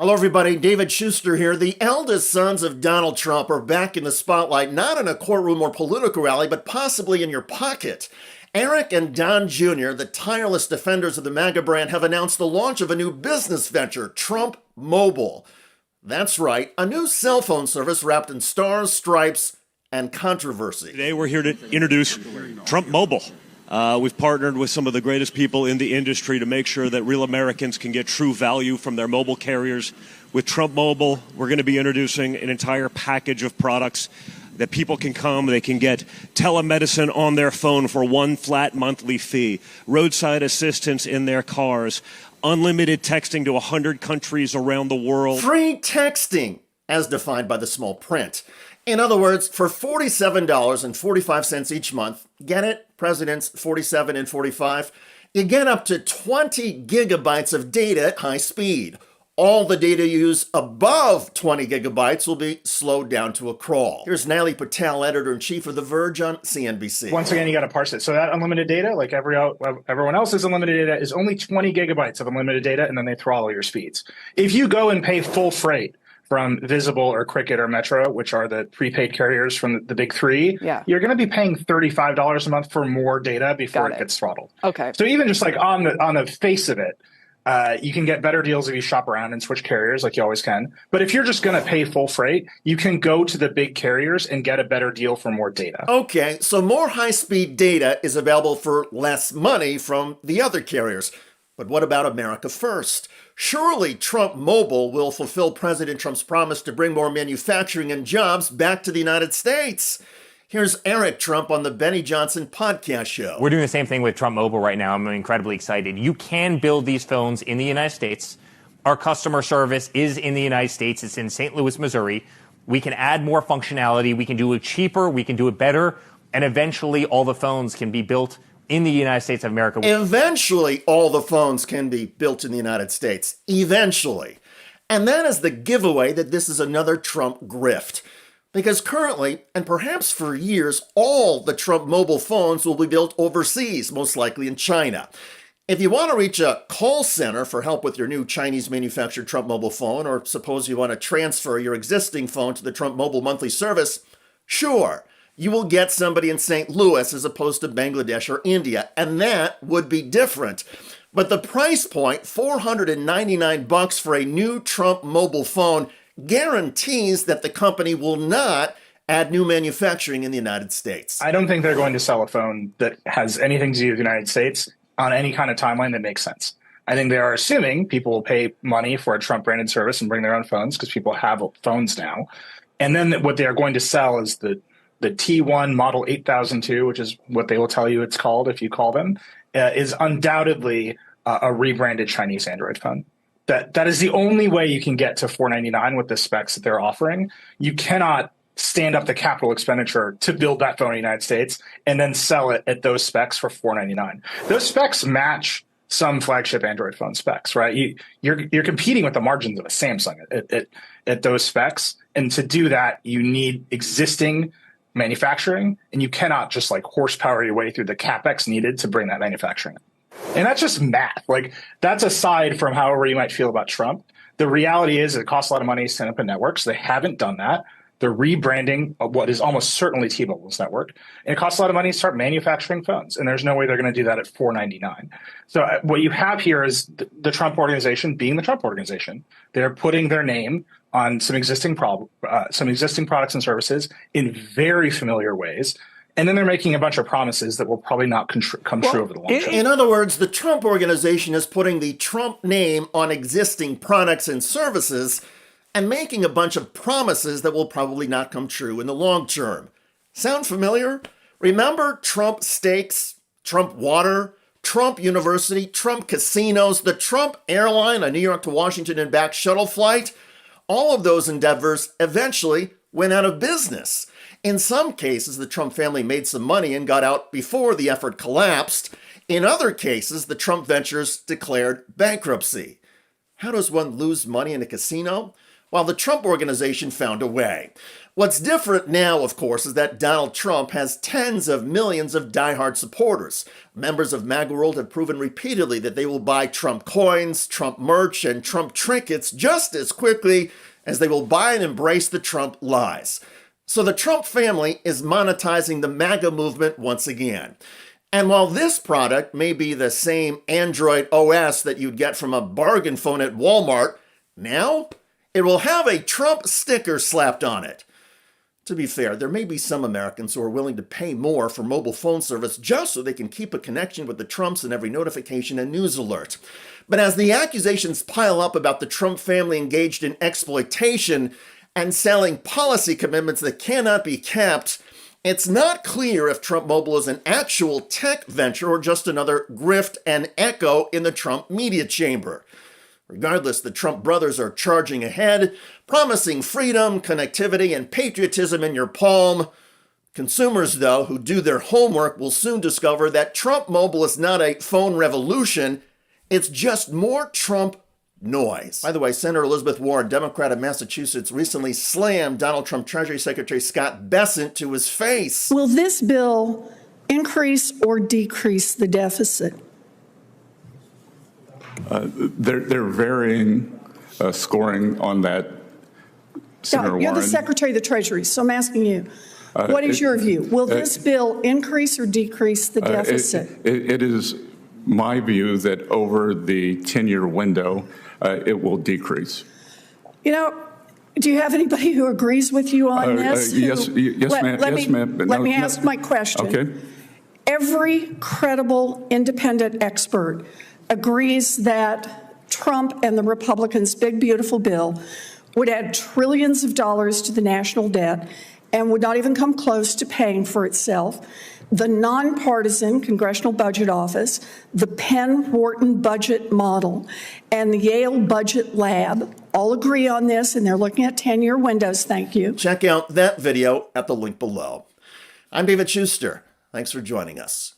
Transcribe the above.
Hello, everybody. David Shuster here. The eldest sons of Donald Trump are back in the spotlight, not in a courtroom or political rally, but possibly in your pocket. Eric and Don Jr., the tireless defenders of the MAGA brand, have announced the launch of a new business venture, Trump Mobile. That's right, a new cell phone service wrapped in stars, stripes, and controversy. Today we're here to introduce Trump Mobile. We've partnered with some of the greatest people in the industry to make sure that real Americans can get true value from their mobile carriers. With Trump Mobile, we're going to be introducing an entire package of products that people can come, they can get telemedicine on their phone for one flat monthly fee, roadside assistance in their cars, unlimited texting to 100 countries around the world. Free texting, as defined by the small print. In other words, for $47.45 each month, get it? President's 47 and 45, you get up to 20 gigabytes of data at high speed. All the data you use above 20 gigabytes will be slowed down to a crawl. Here's Nally Patel, editor-in-chief of The Verge on CNBC. Once again, you got to parse it. So that unlimited data, like everyone else's unlimited data, is only 20 gigabytes of unlimited data, and then they throttle your speeds. If you go and pay full freight from Visible or Cricket or Metro, which are the prepaid carriers from the big three, you're going to be paying $35 a month for more data before it gets throttled. Okay. So even just like on the face of it, you can get better deals if you shop around and switch carriers like you always can. But if you're just going to pay full freight, you can go to the big carriers and get a better deal for more data. Okay, so more high-speed data is available for less money from the other carriers. But what about America First? Surely Trump Mobile will fulfill President Trump's promise to bring more manufacturing and jobs back to the United States. Here's Eric Trump on the Benny Johnson podcast show. We're doing the same thing with Trump Mobile right now. I'm incredibly excited. You can build these phones in the United States. Our customer service is in the United States. It's in St. Louis, Missouri. We can add more functionality. We can do it cheaper. We can do it better. And eventually all the phones can be built in the United States of America. Eventually, all the phones can be built in the United States. Eventually. And that is the giveaway that this is another Trump grift. Because currently, and perhaps for years, all the Trump mobile phones will be built overseas, most likely in China. If you want to reach a call center for help with your new Chinese-manufactured Trump mobile phone, or suppose you want to transfer your existing phone to the Trump mobile monthly service, sure, you will get somebody in St. Louis as opposed to Bangladesh or India, and that would be different. But the price point, $499 for a new Trump mobile phone, guarantees that the company will not add new manufacturing in the United States. I don't think they're going to sell a phone that has anything to do with the United States on any kind of timeline that makes sense. I think they are assuming people will pay money for a Trump-branded service and bring their own phones because people have phones now. And then what they are going to sell is the T1 Model 8002, which is what they will tell you it's called if you call them, is undoubtedly a rebranded Chinese Android phone. That is the only way you can get to $499 with the specs that they're offering. You cannot stand up the capital expenditure to build that phone in the United States and then sell it at those specs for $499. Those specs match some flagship Android phone specs, right? You're competing with the margins of a Samsung at those specs. And to do that, you need existing manufacturing, and you cannot just like horsepower your way through the capex needed to bring that manufacturing in. And that's just math. Like, that's aside from however you might feel about Trump. The reality is it costs a lot of money to stand up a network, so they haven't done that. They're rebranding what is almost certainly T-Mobile's network. And it costs a lot of money to start manufacturing phones, and there's no way they're going to do that at $499. So what you have here is the Trump organization being the Trump organization. They're putting their name on some existing products and services in very familiar ways. And then they're making a bunch of promises that will probably not come true over the long term. In other words, the Trump organization is putting the Trump name on existing products and services and making a bunch of promises that will probably not come true in the long term. Sound familiar? Remember Trump Steaks, Trump Water, Trump University, Trump Casinos, the Trump Airline, a New York to Washington and back shuttle flight? All of those endeavors eventually went out of business. In some cases, the Trump family made some money and got out before the effort collapsed. In other cases, the Trump ventures declared bankruptcy. How does one lose money in a casino? while the Trump Organization found a way. What's different now, of course, is that Donald Trump has tens of millions of diehard supporters. Members of MAGA World have proven repeatedly that they will buy Trump coins, Trump merch, and Trump trinkets just as quickly as they will buy and embrace the Trump lies. So the Trump family is monetizing the MAGA movement once again. And while this product may be the same Android OS that you'd get from a bargain phone at Walmart, now it will have a Trump sticker slapped on it. To be fair, there may be some Americans who are willing to pay more for mobile phone service just so they can keep a connection with the Trumps in every notification and news alert. But as the accusations pile up about the Trump family engaged in exploitation and selling policy commitments that cannot be kept, it's not clear if Trump Mobile is an actual tech venture or just another grift and echo in the Trump media chamber. Regardless, the Trump brothers are charging ahead, promising freedom, connectivity, and patriotism in your palm. Consumers, though, who do their homework will soon discover that Trump Mobile is not a phone revolution, it's just more Trump noise. By the way, Senator Elizabeth Warren, Democrat of Massachusetts, recently slammed Donald Trump Treasury Secretary Scott Bessent to his face. Will this bill increase or decrease the deficit? They're varying scoring on that, Senator You're Warren. the Secretary of the Treasury, so I'm asking you, what is your view? Will this bill increase or decrease the deficit? It is my view that over the 10-year window, it will decrease. You know, do you have anybody who agrees with you on this? Yes, ma'am. Let me ask my question. Okay. Every credible independent expert agrees that Trump and the Republicans' big, beautiful bill would add trillions of dollars to the national debt and would not even come close to paying for itself. The nonpartisan Congressional Budget Office, the Penn-Wharton budget model, and the Yale Budget Lab all agree on this, and they're looking at 10-year windows. Thank you. Check out that video at the link below. I'm David Shuster. Thanks for joining us.